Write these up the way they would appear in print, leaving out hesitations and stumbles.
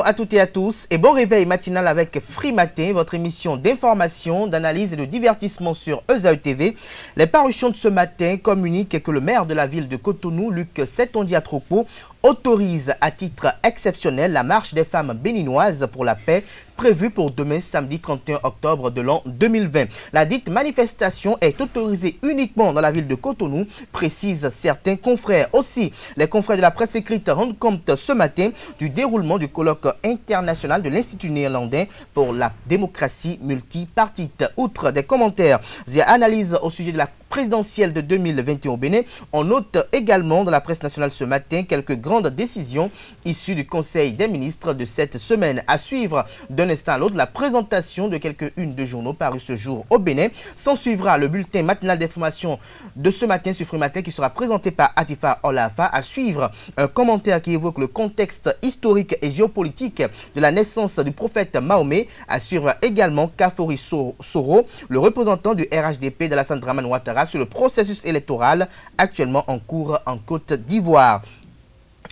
à toutes et à tous et bon réveil matinal avec Free Matin, votre émission d'information, d'analyse et de divertissement sur ESAE TV. Les parutions de ce matin communiquent que le maire de la ville de Cotonou, Luc Setondiatropo, autorise à titre exceptionnel la marche des femmes béninoises pour la paix prévue pour demain samedi 31 octobre de l'an 2020. La dite manifestation est autorisée uniquement dans la ville de Cotonou, précisent certains confrères. Aussi, les confrères de la presse écrite rendent compte ce matin du déroulement du colloque international de l'Institut néerlandais pour la démocratie multipartite. Outre des commentaires et analyses au sujet de la présidentielle de 2021 au Bénin, on note également dans la presse nationale ce matin quelques grandes décisions issues du Conseil des ministres de cette semaine. À suivre d'un instant à l'autre la présentation de quelques-unes de journaux parus ce jour au Bénin. S'en suivra le bulletin matinal d'information de ce matin sur Free Matin qui sera présenté par Atifa Olafa. À suivre un commentaire qui évoque le contexte historique et géopolitique de la naissance du prophète Mahomet. À suivre également Kafori Soro, le représentant du RHDP d'Alassane Dramane Ouattara sur le processus électoral actuellement en cours en Côte d'Ivoire.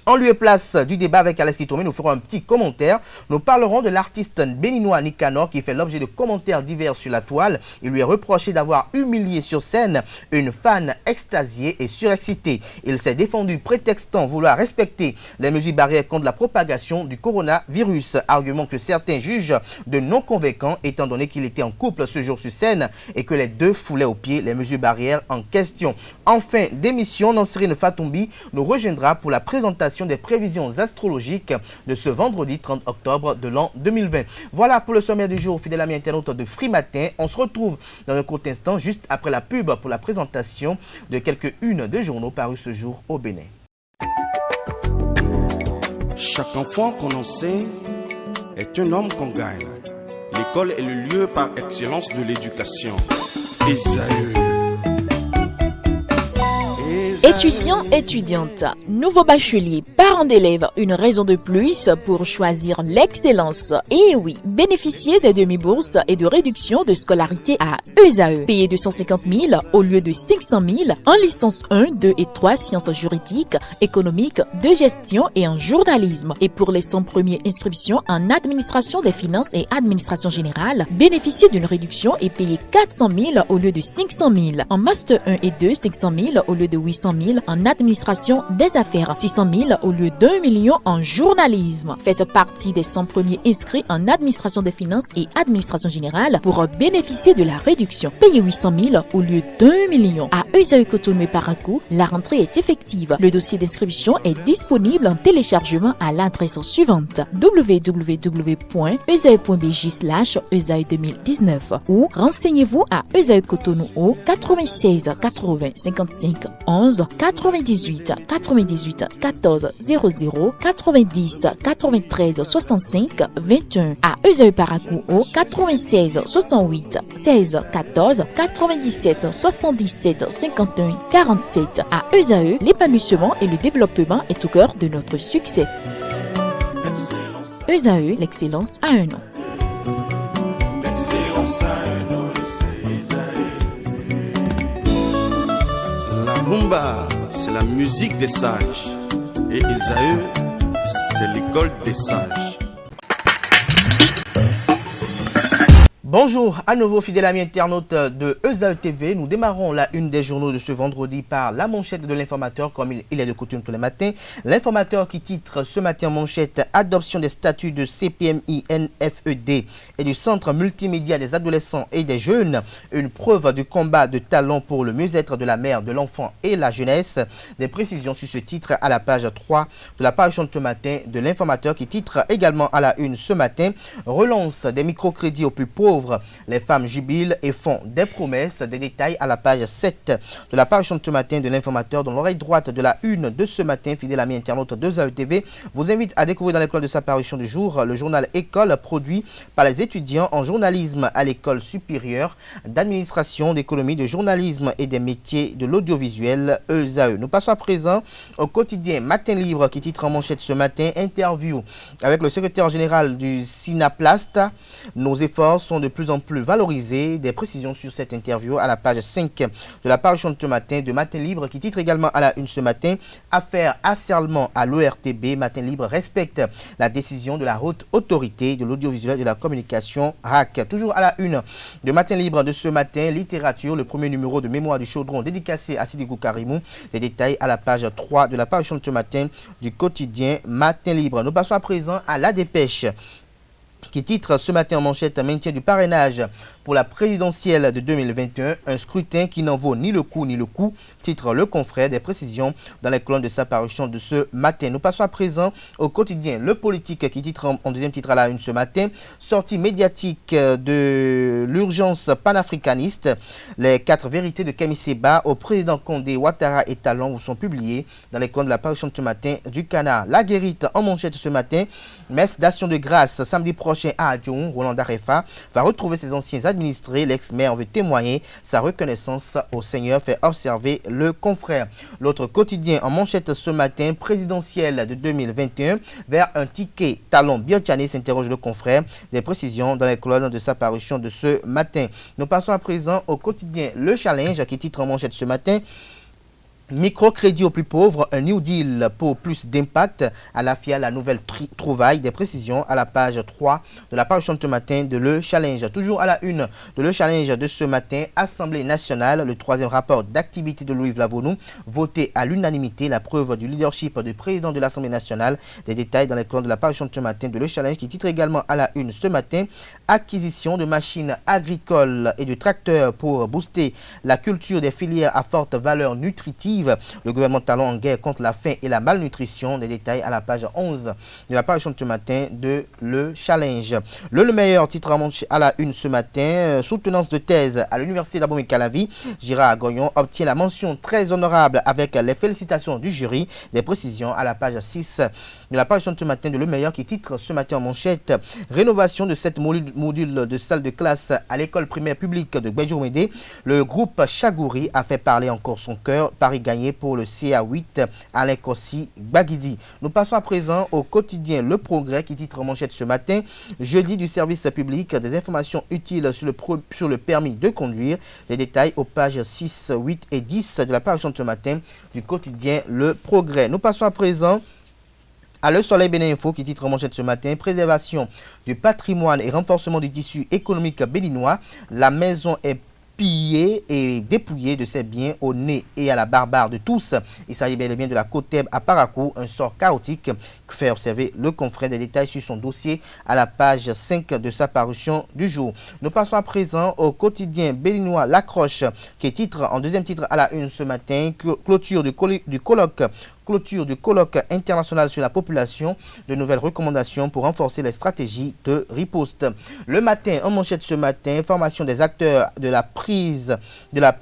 En lieu et place du débat avec Alex Kitomé, nous ferons un petit commentaire. Nous parlerons de l'artiste béninois Nicanor qui fait l'objet de commentaires divers sur la toile. Il lui est reproché d'avoir humilié sur scène une fan extasiée et surexcitée. Il s'est défendu prétextant vouloir respecter les mesures barrières contre la propagation du coronavirus. Argument que certains jugent de non convaincant étant donné qu'il était en couple ce jour sur scène et que les deux foulaient aux pieds les mesures barrières en question. En fin d'émission, Nansirine Fatoumbi nous rejoindra pour la présentation des prévisions astrologiques de ce vendredi 30 octobre de l'an 2020. Voilà pour le sommaire du jour, fidèles amis internautes de Free Matin. On se retrouve dans un court instant, juste après la pub, pour la présentation de quelques-unes de journaux parus ce jour au Bénin. Chaque enfant qu'on enseigne est un homme qu'on gagne. L'école est le lieu par excellence de l'éducation. ESAE. Étudiants, étudiantes, nouveaux bacheliers, parents d'élèves, une raison de plus pour choisir l'excellence. Et oui, bénéficier des demi-bourses et de réduction de scolarité à ESAE. Payer 250 000 au lieu de 500 000 en licence 1, 2 et 3 sciences juridiques, économiques, de gestion et en journalisme. Et pour les 100 premières inscriptions en administration des finances et administration générale, bénéficier d'une réduction et payer 400 000 au lieu de 500 000. En master 1 et 2, 500 000 au lieu de 800 000 en administration des affaires, 600 000 au lieu d'1 million en journalisme. Faites partie des 100 premiers inscrits en administration des finances et administration générale pour bénéficier de la réduction. Payez 800 000 au lieu d'1 million. À ESAE Cotonou et Parakou, la rentrée est effective. Le dossier d'inscription est disponible en téléchargement à l'adresse suivante www.esae.bj/ESAE 2019 ou renseignez-vous à ESAE Cotonou au 96 80 55 11 98 98 14 00 90 93 65 21 à ESAE Parakou au 96 68 16 14 97 77 51 47 à ESAE, l'épanouissement et le développement est au cœur de notre succès. ESAE, l'excellence a un nom. La rumba, c'est la musique des sages. Et ESAE, c'est l'école des sages. Bonjour à nouveau fidèles amis internautes de ESAE TV. Nous démarrons la une des journaux de ce vendredi par la manchette de l'informateur comme il est de coutume tous les matins. L'informateur qui titre ce matin en manchette « Adoption des statuts de CPMI, NFED et du Centre multimédia des adolescents et des jeunes, une preuve du combat de talent pour le mieux-être de la mère, de l'enfant et la jeunesse ». Des précisions sur ce titre à la page 3 de la parution de ce matin de l'informateur qui titre également à la une ce matin « Relance des microcrédits aux plus pauvres. Les femmes jubilent et font des promesses ». Des détails à la page 7 de la parution de ce matin de l'informateur. Dans l'oreille droite de la une de ce matin, fidèle ami internaute de ESAE TV vous invite à découvrir dans l'école de sa parution du jour le journal École produit par les étudiants en journalisme à l'école supérieure d'administration, d'économie, de journalisme et des métiers de l'audiovisuel ESAE. Nous passons à présent au quotidien Matin Libre qui titre en manchette ce matin « Interview avec le secrétaire général du Sinaplast. Nos efforts sont de plus en plus valorisée. Des précisions sur cette interview à la page 5 de la parution de ce matin de Matin Libre qui titre également à la une ce matin « Affaire harcèlement à l'ORTB, Matin Libre respecte la décision de la haute autorité de l'audiovisuel et de la communication RAC ». Toujours à la une de Matin Libre de ce matin, littérature, le premier numéro de Mémoire du Chaudron dédicacé à Sidibé Karimou. Les détails à la page 3 de la parution de ce matin du quotidien Matin Libre. Nous passons à présent à la dépêche qui titre ce matin en manchette « Maintien du parrainage pour la présidentielle de 2021, un scrutin qui n'en vaut ni le coup ni le coup », titre Le Confrère, des précisions dans les colonnes de sa parution de ce matin. Nous passons à présent au quotidien Le Politique qui titre en deuxième titre à la une ce matin « Sortie médiatique de l'urgence panafricaniste, les 4 vérités de Kemi Seba au président Condé, Ouattara et Talon vous sont publiées dans les colonnes de la parution de ce matin du Canard. La Guérite en manchette ce matin, messe d'action de grâce samedi prochain à Adjoun, Roland Darefa va retrouver ses anciens administrés. L'ex-maire veut témoigner sa reconnaissance au Seigneur, fait observer Le Confrère. L'autre quotidien en manchette ce matin, présidentielle de 2021, vers un ticket Talon Biotchane, s'interroge Le Confrère. Des précisions dans les colonnes de sa parution de ce matin. Nous passons à présent au quotidien Le Challenge qui titre en manchette ce matin « Microcrédit aux plus pauvres, un New Deal pour plus d'impact » à la FIA, la nouvelle trouvaille. Des précisions à la page 3 de la parution de ce matin de Le Challenge. Toujours à la une de Le Challenge de ce matin, Assemblée nationale, le 3e rapport d'activité de Louis Vlavonou, voté à l'unanimité, la preuve du leadership du président de l'Assemblée nationale. Des détails dans les colonnes de la parution de ce matin de Le Challenge qui titre également à la une ce matin, acquisition de machines agricoles et de tracteurs pour booster la culture des filières à forte valeur nutritive. Le gouvernement Talon en guerre contre la faim et la malnutrition. Des détails à la page 11 de la parution de ce matin de Le Challenge. Le meilleur titre à la une ce matin, soutenance de thèse à l'université d'Abomey-Calavi. Gérard Goyon obtient la mention très honorable avec les félicitations du jury. Des précisions à la page 6 de la parution de ce matin de Le Meilleur qui titre ce matin en manchette rénovation de 7 modules de salle de classe à l'école primaire publique de Gbedjoumede. Le groupe Chagouri a fait parler encore son cœur. Paris gagné pour le CA8 Alain Kossi Baguidi. Nous passons à présent au quotidien Le Progrès qui titre en manchette ce matin jeudi du service public, des informations utiles sur le permis de conduire. Les détails aux pages 6, 8 et 10 de la parution de ce matin du quotidien Le Progrès. Nous passons à présent à Le Soleil Bénin Info qui titre en manchette ce matin, préservation du patrimoine et renforcement du tissu économique béninois. La maison est pillé et dépouillé de ses biens au nez et à la barbare de tous. Il s'agit bel et bien de la Côte-Thèbe à Parakou, un sort chaotique que fait observer Le Confrère. Des détails sur son dossier à la page 5 de sa parution du jour. Nous passons à présent au quotidien béninois L'Accroche qui titre en deuxième titre à la une ce matin, clôture du colloque international sur la population, de nouvelles recommandations pour renforcer les stratégies de riposte. Le matin, en manchette ce matin, formation des acteurs de la prise de la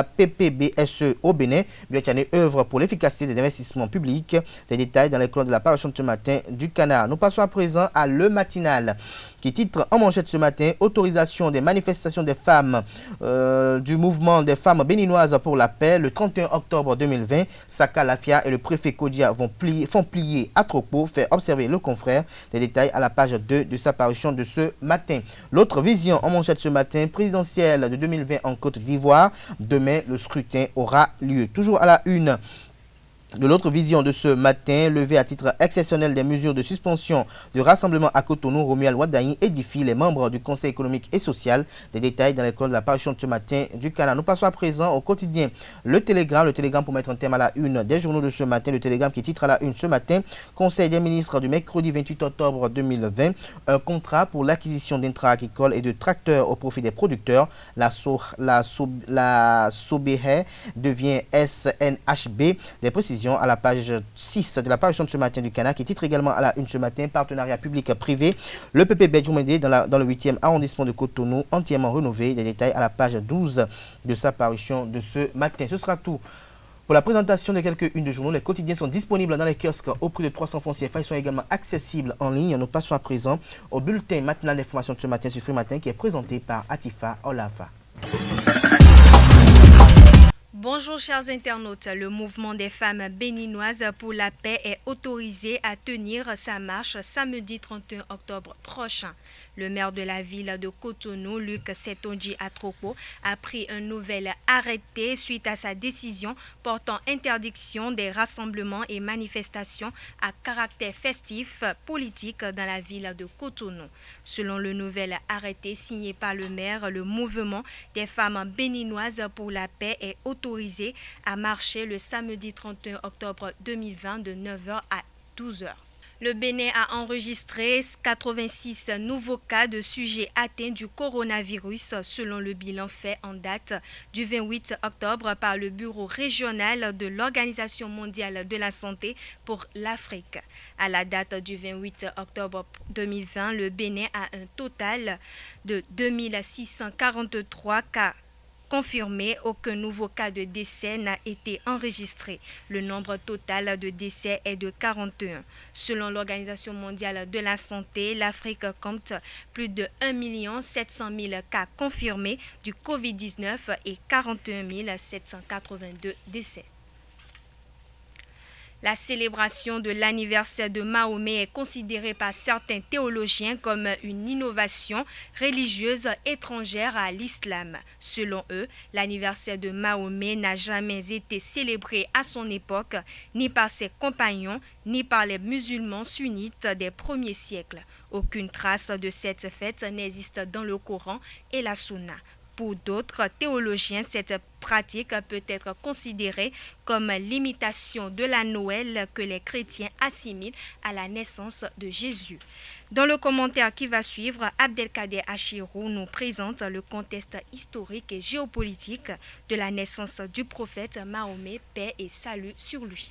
PPBSE au Bénin. Biotchane œuvre pour l'efficacité des investissements publics. Des détails dans les colonnes de la parution de ce matin du Canard. Nous passons à présent à Le Matinal qui titre en manchette ce matin autorisation des manifestations des femmes du mouvement des femmes béninoises pour la paix le 31 octobre 2020. Saka Lafia et le préfet Kodia font plier à Tropo, fait observer Le Confrère. Des détails à la page 2 de sa parution de ce matin. L'autre vision en manchette ce matin, présidentielle de 2020 en Côte d'Ivoire. Demain, le scrutin aura lieu. Toujours à la une de l'autre vision de ce matin, levé à titre exceptionnel des mesures de suspension du rassemblement à Cotonou, Romuald Wadaï édifie les membres du Conseil économique et social. Des détails dans l'école de la parution de ce matin du Canada. Nous passons à présent au quotidien Le Télégramme pour mettre un thème à la une des journaux de ce matin. Le Télégramme qui titre à la une ce matin, Conseil des ministres du mercredi 28 octobre 2020, un contrat pour l'acquisition d'intrants agricoles et de tracteurs au profit des producteurs. La Sobehe devient SNHB. Des précisions à la page 6 de la parution de ce matin du Canada qui titre également à la une ce matin, partenariat public-privé, le PP Bedjoumede dans le 8e arrondissement de Cotonou, entièrement rénové. Des détails à la page 12 de sa parution de ce matin. Ce sera tout pour la présentation de quelques-unes de journaux. Les quotidiens sont disponibles dans les kiosques au prix de 300 francs CFA. Ils sont également accessibles en ligne. Nous passons à présent au bulletin matinal d'information de ce matin sur Free Matin qui est présenté par Atifa Olafa. Bonjour chers internautes, le mouvement des femmes béninoises pour la paix est autorisé à tenir sa marche samedi 31 octobre prochain. Le maire de la ville de Cotonou, Luc Setonji Atropo, a pris un nouvel arrêté suite à sa décision portant interdiction des rassemblements et manifestations à caractère festif politique dans la ville de Cotonou. Selon le nouvel arrêté signé par le maire, le mouvement des femmes béninoises pour la paix est autorisé à marcher le samedi 31 octobre 2020 de 9h à 12h. Le Bénin a enregistré 86 nouveaux cas de sujets atteints du coronavirus selon le bilan fait en date du 28 octobre par le Bureau régional de l'Organisation mondiale de la santé pour l'Afrique. À la date du 28 octobre 2020, le Bénin a un total de 2643 cas confirmé, aucun nouveau cas de décès n'a été enregistré. Le nombre total de décès est de 41. Selon l'Organisation mondiale de la santé, l'Afrique compte plus de 1 700 000 cas confirmés du Covid-19 et 41 782 décès. La célébration de l'anniversaire de Mahomet est considérée par certains théologiens comme une innovation religieuse étrangère à l'islam. Selon eux, l'anniversaire de Mahomet n'a jamais été célébré à son époque, ni par ses compagnons, ni par les musulmans sunnites des premiers siècles. Aucune trace de cette fête n'existe dans le Coran et la Sunna. Pour d'autres théologiens, cette pratique peut être considérée comme l'imitation de la Noël que les chrétiens assimilent à la naissance de Jésus. Dans le commentaire qui va suivre, Abdelkader Achirou nous présente le contexte historique et géopolitique de la naissance du prophète Mahomet, paix et salut sur lui.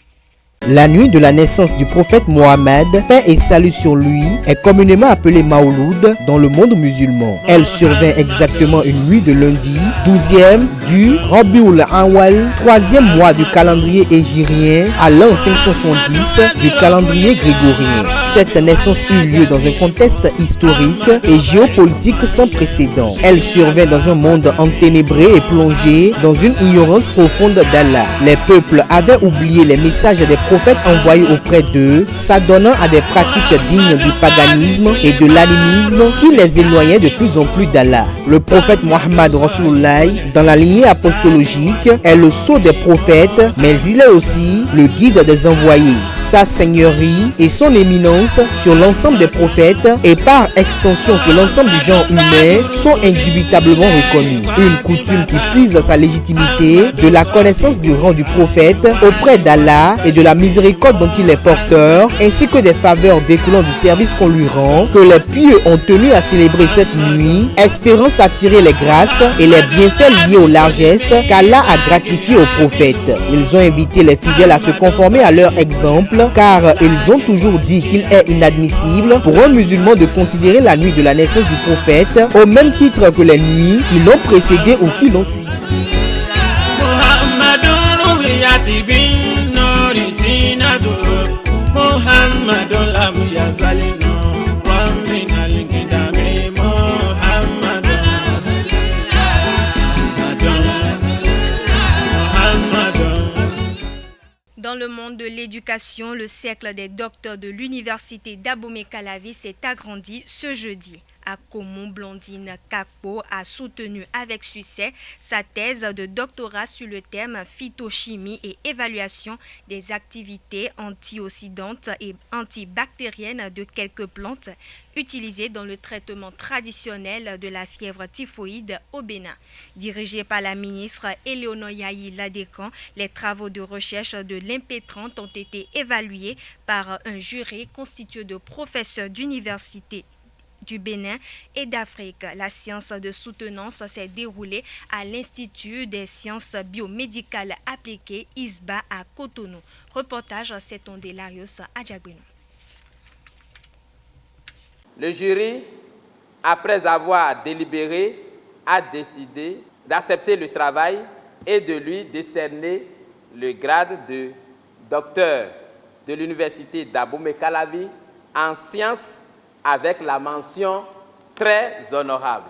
La nuit de la naissance du prophète Mohammed, paix et salut sur lui, est communément appelée Mawloud dans le monde musulman. Elle survint exactement une nuit de lundi, 12e du Rabiul Awal, 3e mois du calendrier hégirien, à l'an 570 du calendrier grégorien. Cette naissance eut lieu dans un contexte historique et géopolitique sans précédent. Elle survint dans un monde enténébré et plongé dans une ignorance profonde d'Allah. Les peuples avaient oublié les messages des prophètes envoyés auprès d'eux, s'adonnant à des pratiques dignes du paganisme et de l'animisme qui les éloignaient de plus en plus d'Allah. Le prophète Muhammad Rasulullah, dans la lignée apostologique, est le sceau des prophètes, mais il est aussi le guide des envoyés. Sa seigneurie et son éminence sur l'ensemble des prophètes et par extension sur l'ensemble du genre humain sont indubitablement reconnus. Une coutume qui puise sa légitimité de la connaissance du rang du prophète auprès d'Allah et de la miséricorde dont il est porteur, ainsi que des faveurs découlant du service qu'on lui rend, que les pieux ont tenu à célébrer cette nuit, espérant s'attirer les grâces et les bienfaits liés aux largesses qu'Allah a gratifiés aux prophètes. Ils ont invité les fidèles à se conformer à leur exemple, car ils ont toujours dit qu'il est inadmissible pour un musulman de considérer la nuit de la naissance du prophète au même titre que les nuits qui l'ont précédé ou qui l'ont suivi. Dans le monde de l'éducation, le cercle des docteurs de l'université d'Abomey-Calavi s'est agrandi ce jeudi. À Komon, Blandine Kakpo a soutenu avec succès sa thèse de doctorat sur le thème phytochimie et évaluation des activités antioxydantes et antibactériennes de quelques plantes utilisées dans le traitement traditionnel de la fièvre typhoïde au Bénin. Dirigé par la ministre Éléonore Yahi Ladécan, les travaux de recherche de l'impétrante ont été évalués par un jury constitué de professeurs d'université du Bénin et d'Afrique. La séance de soutenance s'est déroulée à l'Institut des sciences biomédicales appliquées ISBA à Cotonou. Reportage Seton Delarios Adjagbeno. Le jury, après avoir délibéré, a décidé d'accepter le travail et de lui décerner le grade de docteur de l'université d'Abomey-Calavi en sciences avec la mention très honorable.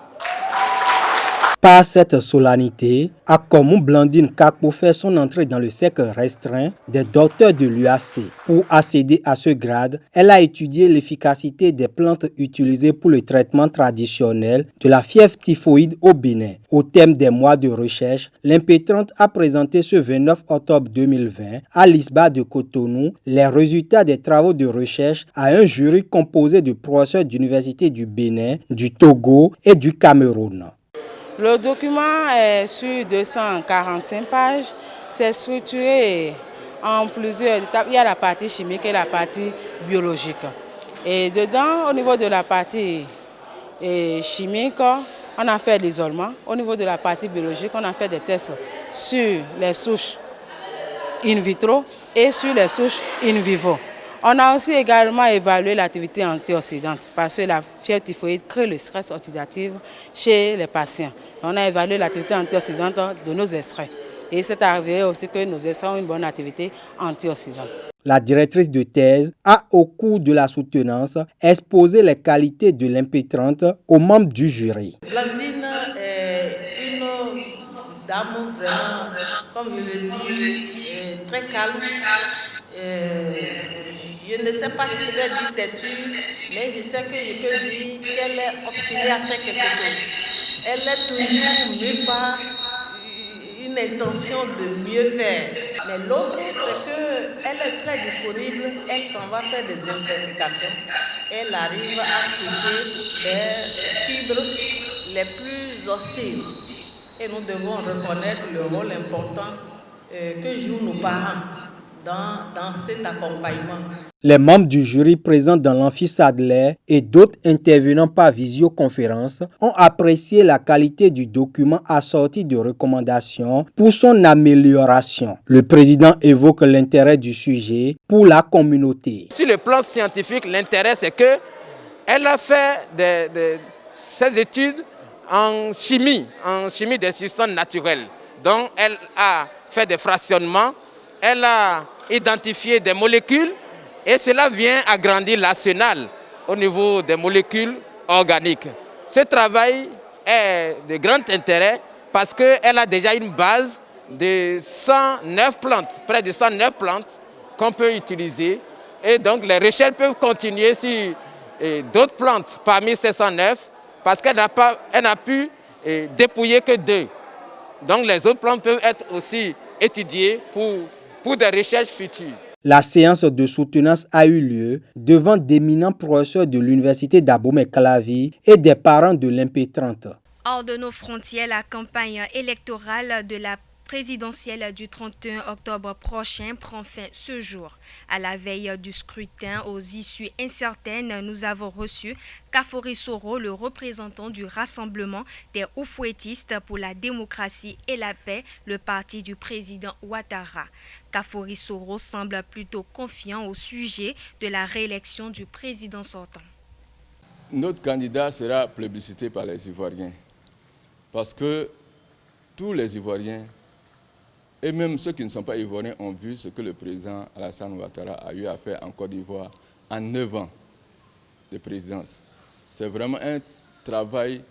Par cette solennité, a comme Blandine Kakpo fait son entrée dans le cercle restreint des docteurs de l'UAC. Pour accéder à ce grade, elle a étudié l'efficacité des plantes utilisées pour le traitement traditionnel de la fièvre typhoïde au Bénin. Au thème des mois de recherche, l'impétrante a présenté ce 29 octobre 2020 à l'ISBA de Cotonou les résultats des travaux de recherche à un jury composé de professeurs d'université du Bénin, du Togo et du Cameroun. Le document est sur 245 pages, c'est structuré en plusieurs étapes. Il y a la partie chimique et la partie biologique. Et dedans, au niveau de la partie chimique, on a fait l'isolement. Au niveau de la partie biologique, on a fait des tests sur les souches in vitro et sur les souches in vivo. On a aussi également évalué l'activité antioxydante parce que la fièvre typhoïde crée le stress oxydatif chez les patients. On a évalué l'activité antioxydante de nos extraits. Et c'est arrivé aussi que nos extraits ont une bonne activité antioxydante. La directrice de thèse a, au cours de la soutenance, exposé les qualités de l'impétrante aux membres du jury. Blandine est une dame vraiment, comme je le dis, très calme. Je ne sais pas si je vais dire têtue, mais je sais que je peux dire qu'elle est obstinée à faire quelque chose. Elle est toujours mue par une intention de mieux faire. Mais l'autre, c'est qu'elle est très disponible, elle s'en va faire des investigations. Elle arrive à toucher les fibres les plus hostiles. Et nous devons reconnaître le rôle important que jouent nos parents dans cet accompagnement. Les membres du jury présents dans l'amphi Sadler et d'autres intervenants par visioconférence ont apprécié la qualité du document assorti de recommandations pour son amélioration. Le président évoque l'intérêt du sujet pour la communauté. Sur le plan scientifique, l'intérêt c'est qu'elle a fait ses études en chimie des substances naturelles. Donc elle a fait des fractionnements, elle a identifié des molécules et cela vient agrandir l'arsenal au niveau des molécules organiques. Ce travail est de grand intérêt parce qu'elle a déjà une base de 109 plantes, près de 109 plantes qu'on peut utiliser. Et donc les recherches peuvent continuer sur d'autres plantes parmi ces 109 parce qu'elle n'a pu dépouiller que 2. Donc les autres plantes peuvent être aussi étudiées pour des recherches futures. La séance de soutenance a eu lieu devant d'éminents professeurs de l'université d'Abomey-Calavi et des parents de l'impétrante. Hors de nos frontières, la campagne électorale de la présidentielle du 31 octobre prochain prend fin ce jour. À la veille du scrutin aux issues incertaines, nous avons reçu Kafori Soro, le représentant du Rassemblement des Oufouettistes pour la démocratie et la paix, le parti du président Ouattara. Kafori Soro semble plutôt confiant au sujet de la réélection du président sortant. Notre candidat sera plébiscité par les Ivoiriens parce que tous les Ivoiriens et même ceux qui ne sont pas ivoiriens ont vu ce que le président Alassane Ouattara a eu à faire en Côte d'Ivoire en 9 ans de présidence. C'est vraiment un travail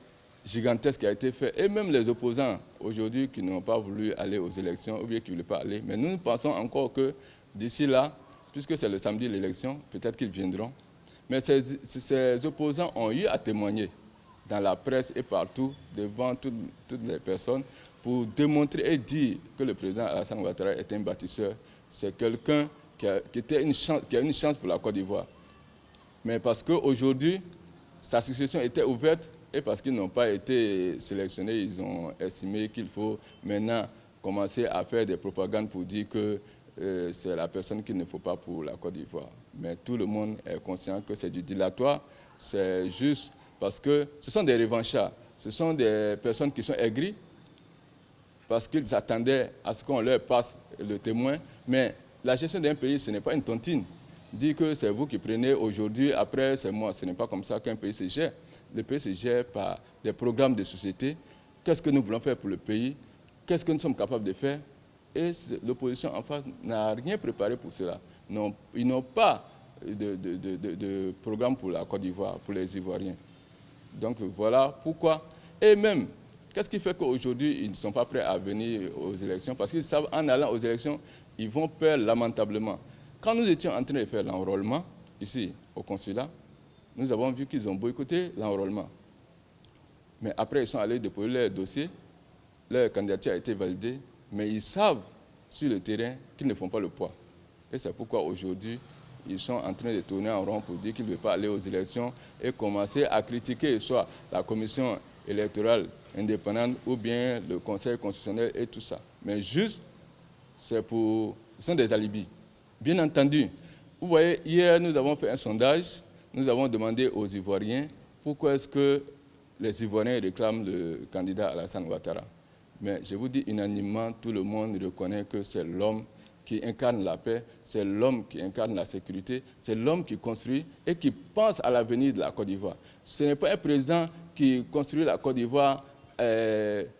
gigantesque qui a été fait. Et même les opposants aujourd'hui qui n'ont pas voulu aller aux élections ou bien qui ne voulaient pas aller. Mais nous pensons encore que d'ici là, puisque c'est le samedi l'élection, peut-être qu'ils viendront. Mais ces opposants ont eu à témoigner dans la presse et partout, devant toutes les personnes, pour démontrer et dire que le président Alassane Ouattara est un bâtisseur. C'est quelqu'un qui a une chance pour la Côte d'Ivoire. Mais parce qu'aujourd'hui, sa succession était ouverte et parce qu'ils n'ont pas été sélectionnés, ils ont estimé qu'il faut maintenant commencer à faire des propagandes pour dire que c'est la personne qu'il ne faut pas pour la Côte d'Ivoire. Mais tout le monde est conscient que c'est du dilatoire, c'est juste parce que ce sont des revanchards, ce sont des personnes qui sont aigries, parce qu'ils s'attendaient à ce qu'on leur passe le témoin. Mais la gestion d'un pays, ce n'est pas une tontine. Dire que c'est vous qui prenez aujourd'hui, après c'est moi, ce n'est pas comme ça qu'un pays se gère. Le pays se gère par des programmes de société. Qu'est-ce que nous voulons faire pour le pays? Qu'est-ce que nous sommes capables de faire? Et l'opposition en face n'a rien préparé pour cela. Non, ils n'ont pas de programme pour la Côte d'Ivoire, pour les Ivoiriens. Donc voilà pourquoi. Et même Qu'est-ce qui fait qu'aujourd'hui, ils ne sont pas prêts à venir aux élections? Parce qu'ils savent qu'en allant aux élections, ils vont perdre lamentablement. Quand nous étions en train de faire l'enrôlement, ici, au consulat, nous avons vu qu'ils ont boycotté l'enrôlement. Mais après, ils sont allés déposer leur dossier, leur candidature a été validée, mais ils savent sur le terrain qu'ils ne font pas le poids. Et c'est pourquoi aujourd'hui, ils sont en train de tourner en rond pour dire qu'ils ne veulent pas aller aux élections et commencer à critiquer soit la commission électorale indépendante ou bien le Conseil constitutionnel et tout ça. Mais juste, ce sont des alibis. Bien entendu, vous voyez, hier, nous avons fait un sondage, nous avons demandé aux Ivoiriens pourquoi est-ce que les Ivoiriens réclament le candidat Alassane Ouattara. Mais je vous dis unanimement, tout le monde reconnaît que c'est l'homme qui incarne la paix, c'est l'homme qui incarne la sécurité, c'est l'homme qui construit et qui pense à l'avenir de la Côte d'Ivoire. Ce n'est pas un président qui construit la Côte d'Ivoire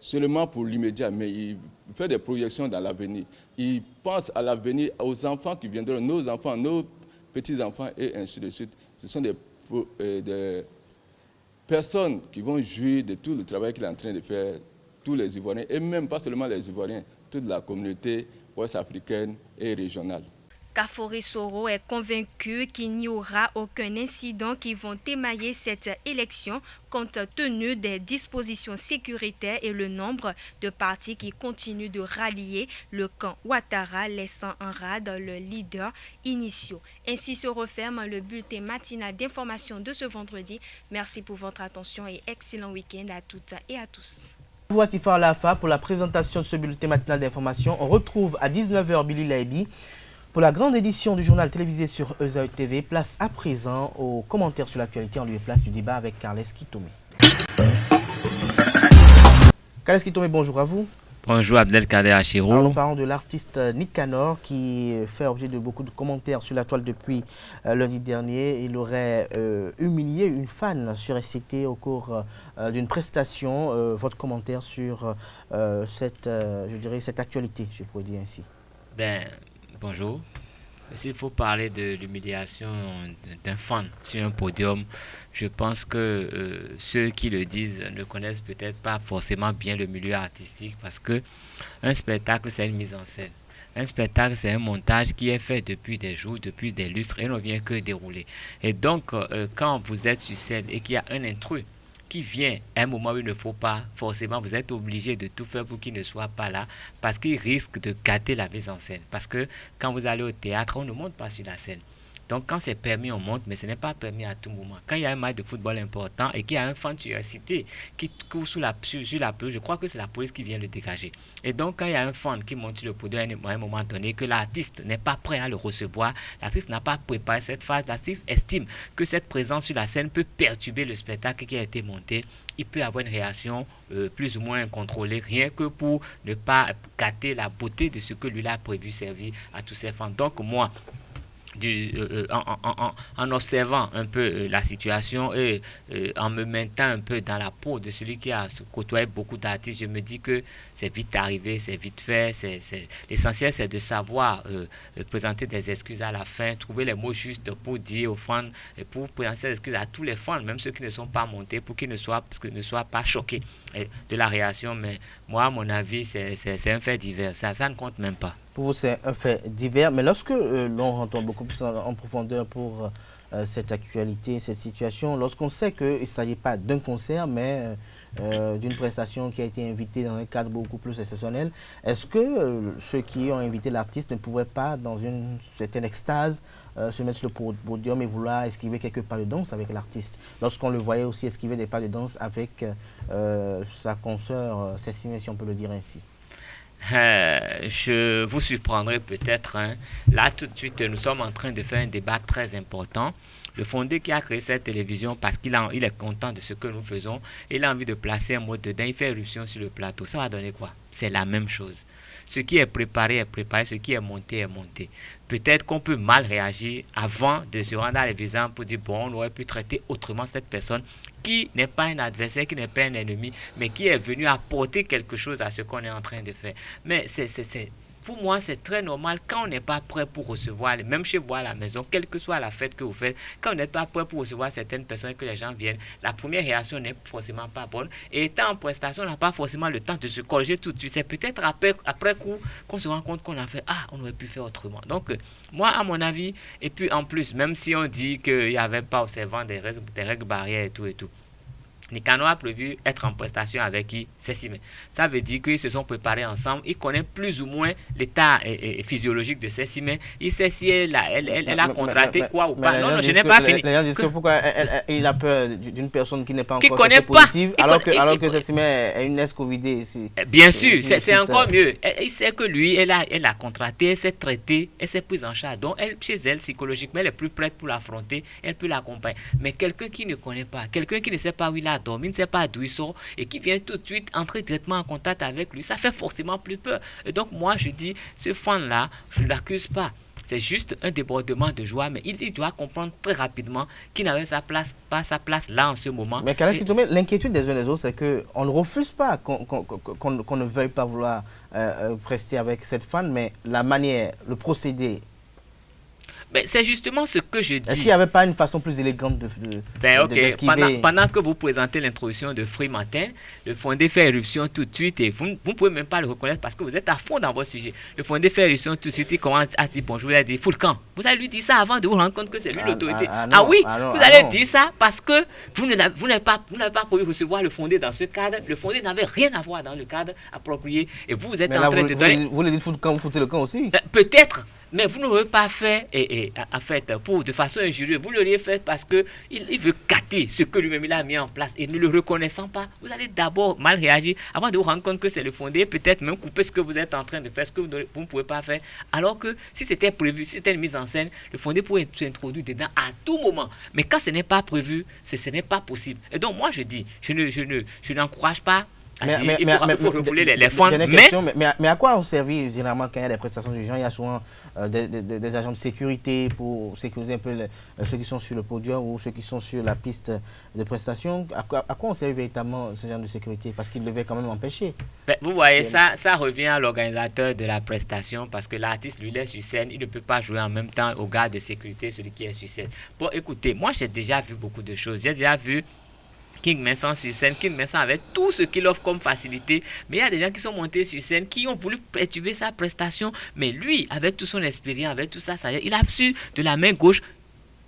seulement pour l'immédiat, mais il fait des projections dans l'avenir. Il pense à l'avenir, aux enfants qui viendront, nos enfants, nos petits-enfants et ainsi de suite. Ce sont des personnes qui vont jouir de tout le travail qu'il est en train de faire, tous les Ivoiriens, et même pas seulement les Ivoiriens, toute la communauté ouest-africaine et régionale. Kafori Soro est convaincu qu'il n'y aura aucun incident qui vont émailler cette élection compte tenu des dispositions sécuritaires et le nombre de partis qui continuent de rallier le camp Ouattara, laissant en rade le leader initiaux. Ainsi se referme le bulletin matinal d'information de ce vendredi. Merci pour votre attention et excellent week-end à toutes et à tous. Vous Tifar Lafa pour la présentation de ce bulletin matinal d'information. On retrouve à 19h Billy Laibi pour la grande édition du journal télévisé sur EZAE TV. Place à présent aux commentaires sur l'actualité en lieu et place du débat avec Carles Kitome. Carles Kitome, bonjour à vous. Bonjour Abdelkader Achiro. Alors, nous parlons de l'artiste Nicanor qui fait objet de beaucoup de commentaires sur la toile depuis lundi dernier. Il aurait humilié une fan sur SCT au cours d'une prestation. Votre commentaire sur cette actualité, je pourrais dire ainsi. Bonjour. S'il faut parler de l'humiliation d'un fan sur un podium, je pense que ceux qui le disent ne connaissent peut-être pas forcément bien le milieu artistique parce que un spectacle, c'est une mise en scène. Un spectacle, c'est un montage qui est fait depuis des jours, depuis des lustres et ne vient que dérouler. Et donc, quand vous êtes sur scène et qu'il y a un intrus qui vient à un moment où il ne faut pas, forcément, vous êtes obligé de tout faire pour qu'il ne soit pas là parce qu'il risque de gâter la mise en scène. Parce que quand vous allez au théâtre, on ne monte pas sur la scène. Donc, quand c'est permis, on monte, mais ce n'est pas permis à tout moment. Quand il y a un match de football important et qu'il y a un fan sur la cité qui court sur la pelouse, je crois que c'est la police qui vient le dégager. Et donc, quand il y a un fan qui monte sur le podium à un moment donné, que l'artiste n'est pas prêt à le recevoir, l'artiste n'a pas préparé cette phase, l'artiste estime que cette présence sur la scène peut perturber le spectacle qui a été monté, il peut avoir une réaction plus ou moins contrôlée, rien que pour ne pas gâter la beauté de ce que lui a prévu servir à tous ses fans. Donc, moi, en observant un peu la situation et en me mettant un peu dans la peau de celui qui a côtoyé beaucoup d'artistes, je me dis que c'est vite arrivé, c'est vite fait. L'essentiel, c'est de savoir présenter des excuses à la fin, trouver les mots justes pour dire aux fans, et pour présenter des excuses à tous les fans, même ceux qui ne sont pas montés, pour qu'ils ne soient pas choqués de la réaction. Mais moi, à mon avis, c'est un fait divers. Ça ne compte même pas. Pour vous, c'est un fait divers. Mais lorsque l'on rentre beaucoup plus en profondeur pour cette actualité, cette situation, lorsqu'on sait qu'il ne s'agit pas d'un concert, mais d'une prestation qui a été invitée dans un cadre beaucoup plus exceptionnel, est-ce que ceux qui ont invité l'artiste ne pouvaient pas, dans une certaine extase, se mettre sur le podium et vouloir esquiver quelques pas de danse avec l'artiste? Lorsqu'on le voyait aussi esquiver des pas de danse avec sa consoeur, s'estimer, si on peut le dire ainsi. Je vous surprendrai peut-être. Là, tout de suite, nous sommes en train de faire un débat très important. Le fondé qui a créé cette télévision, parce qu'il est content de ce que nous faisons, il a envie de placer un mot dedans, il fait éruption sur le plateau. Ça va donner quoi? C'est la même chose. Ce qui est préparé, ce qui est monté. Peut-être qu'on peut mal réagir avant de se rendre à l'évidence pour dire, bon, on aurait pu traiter autrement cette personne qui n'est pas un adversaire, qui n'est pas un ennemi, mais qui est venu apporter quelque chose à ce qu'on est en train de faire. Mais pour moi, c'est très normal quand on n'est pas prêt pour recevoir, même chez vous à la maison, quelle que soit la fête que vous faites, quand on n'est pas prêt pour recevoir certaines personnes, que les gens viennent, la première réaction n'est forcément pas bonne. Et étant en prestation, on n'a pas forcément le temps de se corriger tout de suite. C'est peut-être après coup qu'on se rend compte qu'on a fait, on aurait pu faire autrement. Donc, moi, à mon avis, et puis en plus, même si on dit qu'il n'y avait pas observant des règles barrières et tout, Nicanor a prévu être en prestation avec qui? Cécimé. Ça veut dire qu'ils se sont préparés ensemble. Il connaît plus ou moins l'état physiologique de Cécimé. Il sait si elle a contracté quoi ou pas. Non, je n'ai pas fini. Les gens disent que pourquoi il a peur d'une personne qui n'est pas encore positive, alors que Cécimé est une ex-covidée. Bien sûr, c'est encore mieux. Il sait que lui, elle a contracté, elle s'est traitée, elle s'est prise en charge. Donc, chez elle, psychologiquement, elle est plus prête pour l'affronter, elle peut l'accompagner. Mais quelqu'un qui ne connaît pas, quelqu'un qui ne sait pas où il a dormi, ne sait pas d'où il sort et qui vient tout de suite entrer directement en contact avec lui, ça fait forcément plus peur. Et donc moi je dis, ce fan-là, je ne l'accuse pas. C'est juste un débordement de joie, mais il doit comprendre très rapidement qu'il n'avait pas sa place là en ce moment. Mais l'inquiétude des uns et des autres, c'est qu'on ne refuse pas qu'on ne veuille pas vouloir rester avec cette fan, mais la manière, le procédé. Ben, c'est justement ce que je dis. Est-ce qu'il n'y avait pas une façon plus élégante d'esquiver? Pendant que vous présentez l'introduction de Free Matin, le Fondé fait éruption tout de suite et vous ne pouvez même pas le reconnaître parce que vous êtes à fond dans votre sujet. Le Fondé fait éruption tout de suite, il commence à dire bonjour, il a dit Foulcan. Vous allez lui dire ça avant de vous rendre compte que c'est lui l'autorité. Vous allez dire ça parce que vous n'avez pas prévu recevoir le Fondé dans ce cadre. Le Fondé n'avait rien à voir dans le cadre approprié et vous êtes en train de donner... Vous le dites Foulcan, vous foutez le camp aussi. Peut-être. Mais vous ne l'aurez pas fait en fait, de façon injurieuse. Vous l'auriez fait parce qu'il veut gâter ce que lui-même il a mis en place. Et ne le reconnaissant pas, vous allez d'abord mal réagir avant de vous rendre compte que c'est le Fondé, peut-être même couper ce que vous êtes en train de faire, ce que vous ne pouvez pas faire. Alors que si c'était prévu, si c'était une mise en scène, le Fondé pourrait s'introduire dedans à tout moment. Mais quand ce n'est pas prévu, ce n'est pas possible. Et donc moi je dis, je n'encourage pas. Il faut refouler les fonds. Mais à quoi on servit généralement quand il y a des prestations du genre? Il y a souvent des agents de sécurité pour sécuriser un peu ceux qui sont sur le podium ou ceux qui sont sur la piste de prestation. À quoi on servait véritablement ce genre de sécurité? Parce qu'il devait quand même empêcher. Vous voyez, ça revient à l'organisateur de la prestation parce que l'artiste, lui, il est sur scène. Il ne peut pas jouer en même temps au garde de sécurité, celui qui est sur scène. Bon, écoutez, moi j'ai déjà vu beaucoup de choses. J'ai déjà vu King Vincent sur scène, King Vincent avec tout ce qu'il offre comme facilité, mais il y a des gens qui sont montés sur scène, qui ont voulu perturber sa prestation, mais lui, avec toute son expérience, avec tout ça, il a su de la main gauche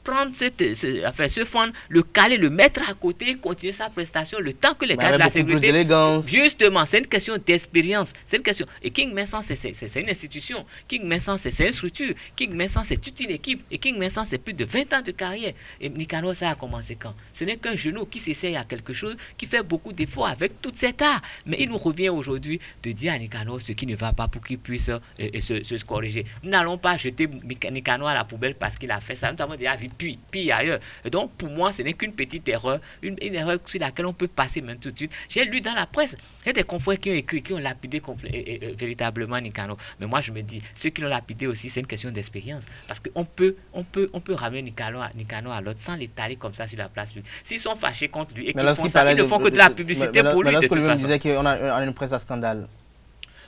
prendre ce fond, le caler, le mettre à côté, continuer sa prestation, le temps que les gars de la sécurité... Justement, c'est une question d'expérience, c'est une question... Et King Vincent, c'est une institution. King Vincent, c'est une structure. King Vincent, c'est toute une équipe. Et King Vincent, c'est plus de 20 ans de carrière. Et Nicanor, ça a commencé quand? Ce n'est qu'un genou qui s'essaye à quelque chose, qui fait beaucoup d'efforts avec toute cette art. Mais il nous revient aujourd'hui de dire à Nicanor ce qui ne va pas pour qu'il puisse se corriger. Nous n'allons pas jeter Nicanor à la poubelle parce qu'il a fait ça. Nous avons déjà vu puis ailleurs. Et donc, pour moi, ce n'est qu'une petite erreur, une erreur sur laquelle on peut passer même tout de suite. J'ai lu dans la presse, il y a des confrères qui ont écrit, qui ont lapidé véritablement Nicanor. Mais moi, je me dis, ceux qui l'ont lapidé aussi, c'est une question d'expérience. Parce qu'on peut ramener Nicanor à l'autre sans l'étaler comme ça sur la place publique. S'ils sont fâchés contre lui et qu'ils font ça, ils ne font que de la publicité pour lui. Mais lorsque lui disait qu'on a une presse à scandale.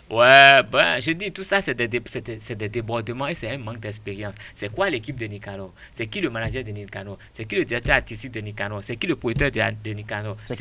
Ouais, je dis tout ça, c'est des débordements et c'est un manque d'expérience. C'est quoi l'équipe de Nicanor? C'est qui le manager de Nicanor? C'est qui le directeur artistique de Nicanor? C'est qui le producteur de Nicanor? C'est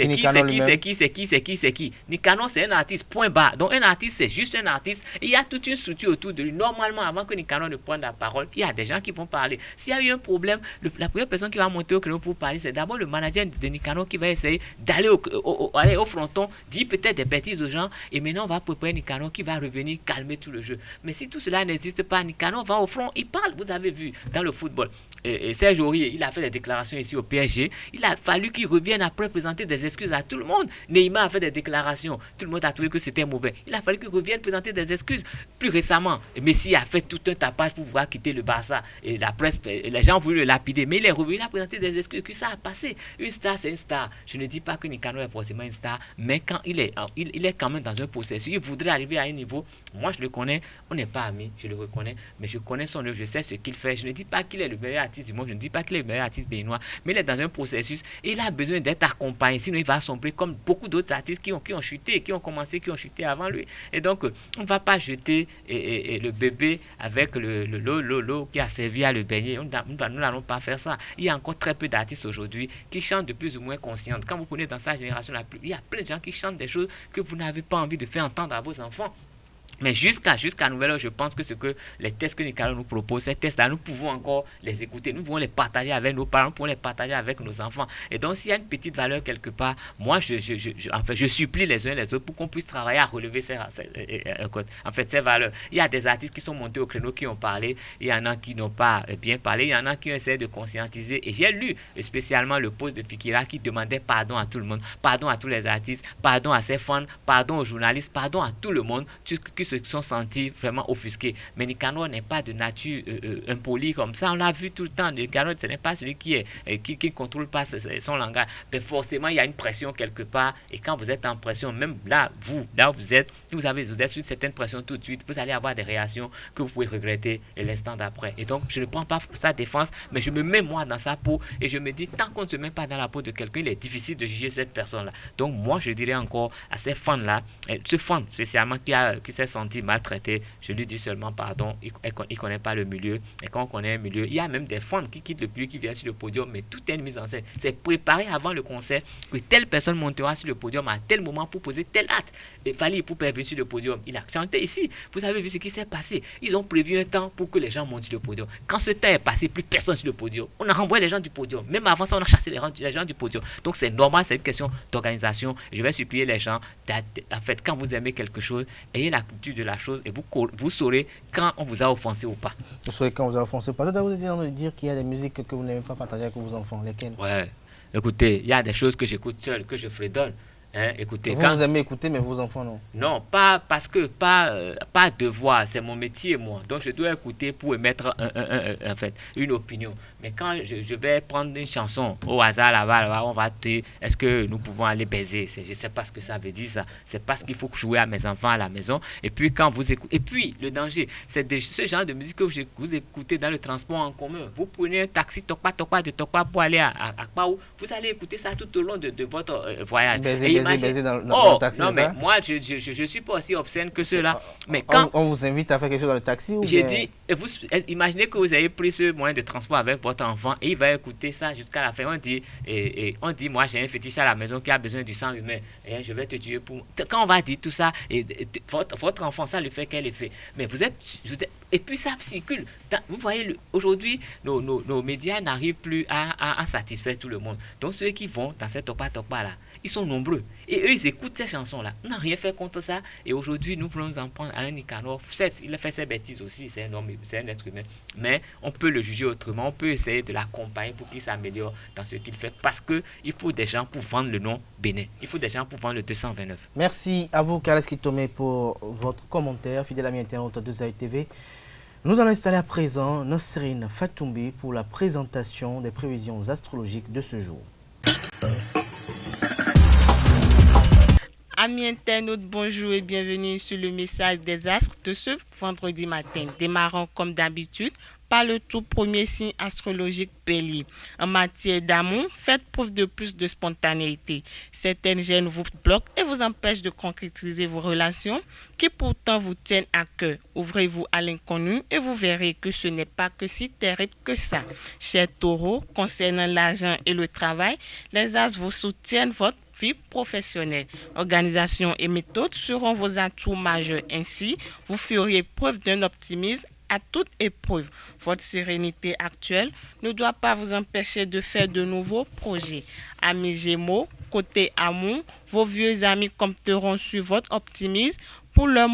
qui? Nicanor, c'est un artiste, point barre. Donc un artiste, c'est juste un artiste. Et il y a toute une structure autour de lui. Normalement, avant que Nicanor ne prenne la parole, il y a des gens qui vont parler. S'il y a eu un problème, la première personne qui va monter au créneau pour parler, c'est d'abord le manager de Nicanor qui va essayer d'aller au fronton, dire peut-être des bêtises aux gens. Et maintenant, on va préparer Nicanor qui va revenir calmer tout le jeu. Mais si tout cela n'existe pas, Nicanor va au front, il parle, vous avez vu, dans le football. Et Serge Aurier, il a fait des déclarations ici au PSG. Il a fallu qu'il revienne après présenter des excuses à tout le monde. Neymar a fait des déclarations. Tout le monde a trouvé que c'était mauvais. Il a fallu qu'il revienne présenter des excuses. Plus récemment, Messi a fait tout un tapage pour pouvoir quitter le Barça. Et la presse, les gens ont voulu le lapider. Mais il est revenu, il a présenté des excuses, que ça a passé. Une star, c'est une star. Je ne dis pas que Nicanor est forcément une star, mais quand il est quand même dans un processus, il voudrait arriver à un niveau, moi je le connais, on n'est pas amis, je le reconnais, mais je connais son œuvre, je sais ce qu'il fait. Je ne dis pas qu'il est le meilleur artiste du monde, je ne dis pas qu'il est le meilleur artiste béninois, mais il est dans un processus et il a besoin d'être accompagné, sinon il va sombrer comme beaucoup d'autres artistes qui ont chuté, qui ont chuté avant lui. Et donc, on ne va pas jeter le bébé avec l'eau qui a servi à le baigner. Nous n'allons pas faire ça. Il y a encore très peu d'artistes aujourd'hui qui chantent de plus ou moins conscientes. Quand vous prenez dans sa génération, il y a plein de gens qui chantent des choses que vous n'avez pas envie de faire entendre à vos enfants. Mais jusqu'à nouvelle heure, je pense que ce que les tests que Nicaragua nous propose, ces tests-là, nous pouvons encore les écouter, nous pouvons les partager avec nos parents, nous pouvons les partager avec nos enfants. Et donc, s'il y a une petite valeur quelque part, moi, je supplie les uns et les autres pour qu'on puisse travailler à relever ces valeurs. Il y a des artistes qui sont montés au créneau, qui ont parlé, il y en a qui n'ont pas bien parlé, il y en a qui ont essayé de conscientiser. Et j'ai lu spécialement le post de Fikira qui demandait pardon à tout le monde, pardon à tous les artistes, pardon à ses fans, pardon aux journalistes, pardon à tout le monde qui se sont sentis vraiment offusqués. Mais Nicanor n'est pas de nature impoli comme ça. On l'a vu tout le temps. Nicanor, ce n'est pas celui qui ne contrôle pas son langage. Mais forcément, il y a une pression quelque part. Et quand vous êtes en pression, même là où vous êtes sous certaines pressions tout de suite, vous allez avoir des réactions que vous pouvez regretter l'instant d'après. Et donc, je ne prends pas sa défense, mais je me mets moi dans sa peau et je me dis, tant qu'on ne se met pas dans la peau de quelqu'un, il est difficile de juger cette personne-là. Donc, moi, je dirais encore à ces fans-là, ce fan spécialement qui s'est senti maltraité, je lui dis seulement pardon, il ne connaît pas le milieu. Et quand on connaît un milieu, il y a même des fans qui quittent le milieu, qui viennent sur le podium, mais tout est une mise en scène. C'est préparé avant le concert que telle personne montera sur le podium à tel moment pour poser tel acte. Et Fally Ipupa est venu sur le podium, il a chanté ici. Vous avez vu ce qui s'est passé. Ils ont prévu un temps pour que les gens montent sur le podium. Quand ce temps est passé, plus personne sur le podium. On a renvoyé les gens du podium. Même avant ça, on a chassé les gens du podium. Donc c'est normal, c'est une question d'organisation. Je vais supplier les gens, en fait, quand vous aimez quelque chose, ayez la culture de la chose et vous saurez quand on vous a offensé ou pas. Vous saurez quand on vous a offensé ou pas. Vous êtes en train de dire qu'il y a des musiques que vous n'aimez pas partager avec vos enfants. Lesquelles? Ouais. Écoutez, il y a des choses que j'écoute seul, que je fredonne. Hein, écoutez, vous aimez écouter, mais vos enfants non? Non, pas parce que, pas devoir, c'est mon métier, moi. Donc je dois écouter pour émettre en fait, une opinion. Mais quand je vais prendre une chanson au hasard là-bas, on va te dire, est-ce que nous pouvons aller baiser? Je ne sais pas ce que ça veut dire, ça. C'est parce qu'il faut jouer à mes enfants à la maison. Et puis quand vous écoutez, et puis le danger, c'est ce genre de musique que vous écoutez dans le transport en commun. Vous prenez un taxi, Tokpa pour aller à Kpaou, vous allez écouter ça tout au long de votre voyage. Baiser dans le taxi. Non, mais moi, je ne suis pas aussi obscène que ceux-là. Mais quand on vous invite à faire quelque chose dans le taxi, j'ai dit, imaginez que vous avez pris ce moyen de transport avec votre enfant et il va écouter ça jusqu'à la fin. On dit, moi, j'ai un fétiche à la maison qui a besoin du sang humain. Et je vais te tuer pour. Quand on va dire tout ça, votre enfant, ça lui fait quel effet? Mais vous êtes et puis ça circule. Vous voyez, aujourd'hui, nos médias n'arrivent plus à satisfaire tout le monde. Donc, ceux qui vont dans cette Tokpa-là, ils sont nombreux. Et eux, ils écoutent ces chansons-là. On n'a rien fait contre ça. Et aujourd'hui, nous voulons en prendre à un Nicanor. Certes, il a fait ses bêtises aussi. C'est un homme, c'est un être humain. Mais on peut le juger autrement. On peut essayer de l'accompagner pour qu'il s'améliore dans ce qu'il fait. Parce qu'il faut des gens pour vendre le nom Bénin. Il faut des gens pour vendre le 229. Merci à vous, Carles Kitomé, pour votre commentaire. Fidèle ami internaute de Zaï TV. Nous allons installer à présent Nasserine Fatoumbi pour la présentation des prévisions astrologiques de ce jour. Amis internautes, bonjour et bienvenue sur le message des astres de ce vendredi matin. Démarrons comme d'habitude par le tout premier signe astrologique Bélier. En matière d'amour, faites preuve de plus de spontanéité. Certaines gênes vous bloquent et vous empêchent de concrétiser vos relations qui pourtant vous tiennent à cœur. Ouvrez-vous à l'inconnu et vous verrez que ce n'est pas que si terrible que ça. Chers taureaux, concernant l'argent et le travail, les astres vous soutiennent votre vie professionnelle. Organisation et méthode seront vos atouts majeurs. Ainsi, vous feriez preuve d'un optimisme à toute épreuve. Votre sérénité actuelle ne doit pas vous empêcher de faire de nouveaux projets. Amis Gémeaux, côté amour, vos vieux amis compteront sur votre optimisme pour leur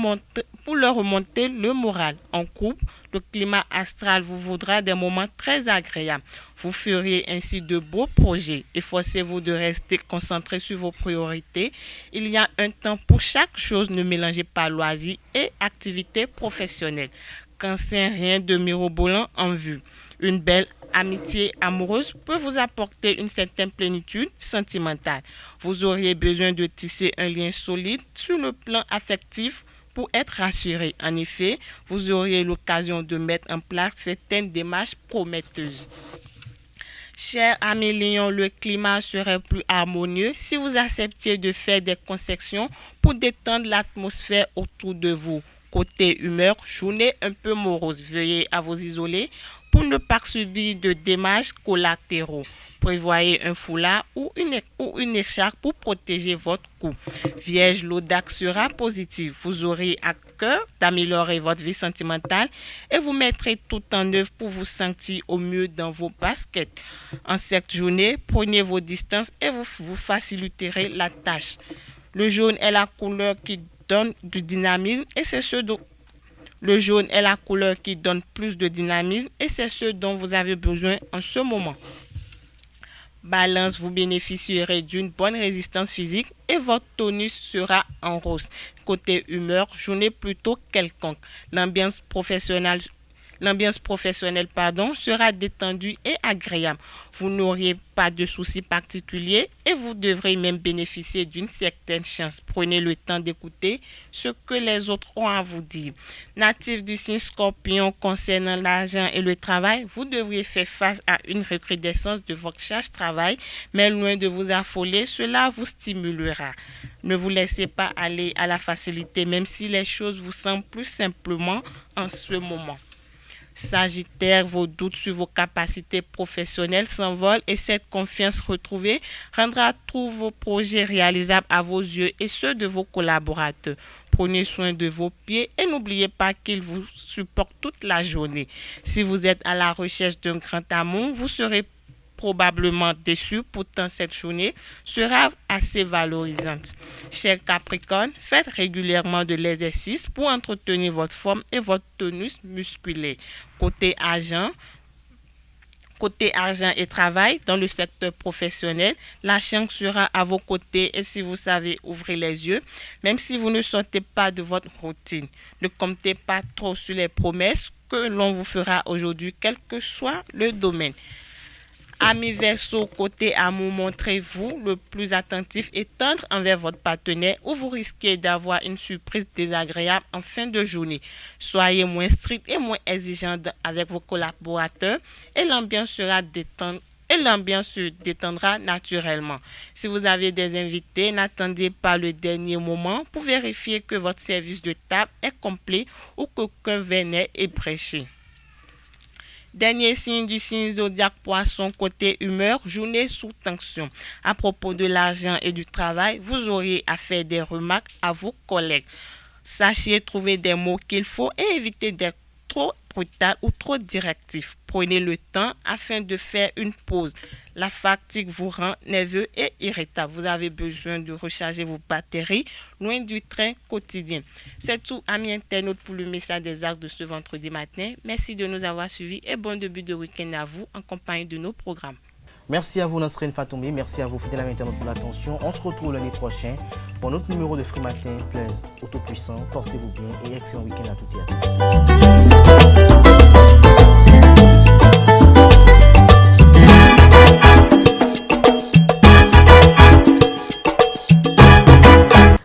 remonter le moral. En couple, le climat astral vous vaudra des moments très agréables. Vous feriez ainsi de beaux projets. Efforcez-vous de rester concentré sur vos priorités. Il y a un temps pour chaque chose. Ne mélangez pas loisirs et activités professionnelles. Cancer, rien de mirobolant en vue. Une belle amitié amoureuse peut vous apporter une certaine plénitude sentimentale. Vous auriez besoin de tisser un lien solide sur le plan affectif. pour être rassuré. En effet, vous aurez l'occasion de mettre en place certaines démarches prometteuses. Chers amis Lions, le climat serait plus harmonieux si vous acceptiez de faire des concessions pour détendre l'atmosphère autour de vous. Côté humeur, journée un peu morose. Veuillez à vous isoler pour ne pas subir de dommages collatéraux. Prévoyez un foulard ou une écharpe pour protéger votre cou. Vierge, l'audace sera positive. Vous aurez à cœur d'améliorer votre vie sentimentale et vous mettrez tout en œuvre pour vous sentir au mieux dans vos baskets. En cette journée, prenez vos distances et vous faciliterez la tâche. Le jaune est la couleur qui donne du dynamisme et c'est ce dont le jaune est la couleur qui donne plus de dynamisme et c'est ce dont vous avez besoin en ce moment. Balance, vous bénéficierez d'une bonne résistance physique et votre tonus sera en rose. Côté humeur, journée plutôt quelconque. L'ambiance professionnelle sera détendue et agréable. Vous n'aurez pas de soucis particuliers et vous devrez même bénéficier d'une certaine chance. Prenez le temps d'écouter ce que les autres ont à vous dire. Natif du signe Scorpion, concernant l'argent et le travail, vous devriez faire face à une recrudescence de votre charge travail, mais loin de vous affoler, cela vous stimulera. Ne vous laissez pas aller à la facilité, même si les choses vous semblent plus simplement en ce moment. Sagittaire, vos doutes sur vos capacités professionnelles s'envolent et cette confiance retrouvée rendra tous vos projets réalisables à vos yeux et ceux de vos collaborateurs. Prenez soin de vos pieds et n'oubliez pas qu'ils vous supportent toute la journée. Si vous êtes à la recherche d'un grand amour, vous serez probablement déçu, pourtant cette journée sera assez valorisante. Chers Capricorne, faites régulièrement de l'exercice pour entretenir votre forme et votre tonus musculaire. Côté argent et travail, dans le secteur professionnel, la chance sera à vos côtés et si vous savez ouvrir les yeux, même si vous ne sortez pas de votre routine. Ne comptez pas trop sur les promesses que l'on vous fera aujourd'hui, quel que soit le domaine. Amis Verseau, côté amour, montrez-vous le plus attentif et tendre envers votre partenaire ou vous risquez d'avoir une surprise désagréable en fin de journée. Soyez moins strict et moins exigeant avec vos collaborateurs et l'ambiance se détendra naturellement. Si vous avez des invités, n'attendez pas le dernier moment pour vérifier que votre service de table est complet ou qu'aucun verre n'est ébréché. Dernier signe du signe zodiaque Poisson, côté humeur, journée sous tension. À propos de l'argent et du travail, vous aurez à faire des remarques à vos collègues. Sachez trouver des mots qu'il faut et éviter d'être trop brutal ou trop directif. Prenez le temps afin de faire une pause. La fatigue vous rend nerveux et irritable. Vous avez besoin de recharger vos batteries loin du train quotidien. C'est tout, amis internautes, pour le message des arts de ce vendredi matin. Merci de nous avoir suivis et bon début de week-end à vous en compagnie de nos programmes. Merci à vous Nasrine Fatoumbi, merci à vous fidèles amis internautes pour l'attention. On se retrouve l'année prochaine pour un autre numéro de Free Matin. Plaise, autopuissant, portez-vous bien et excellent week-end à toutes et à tous.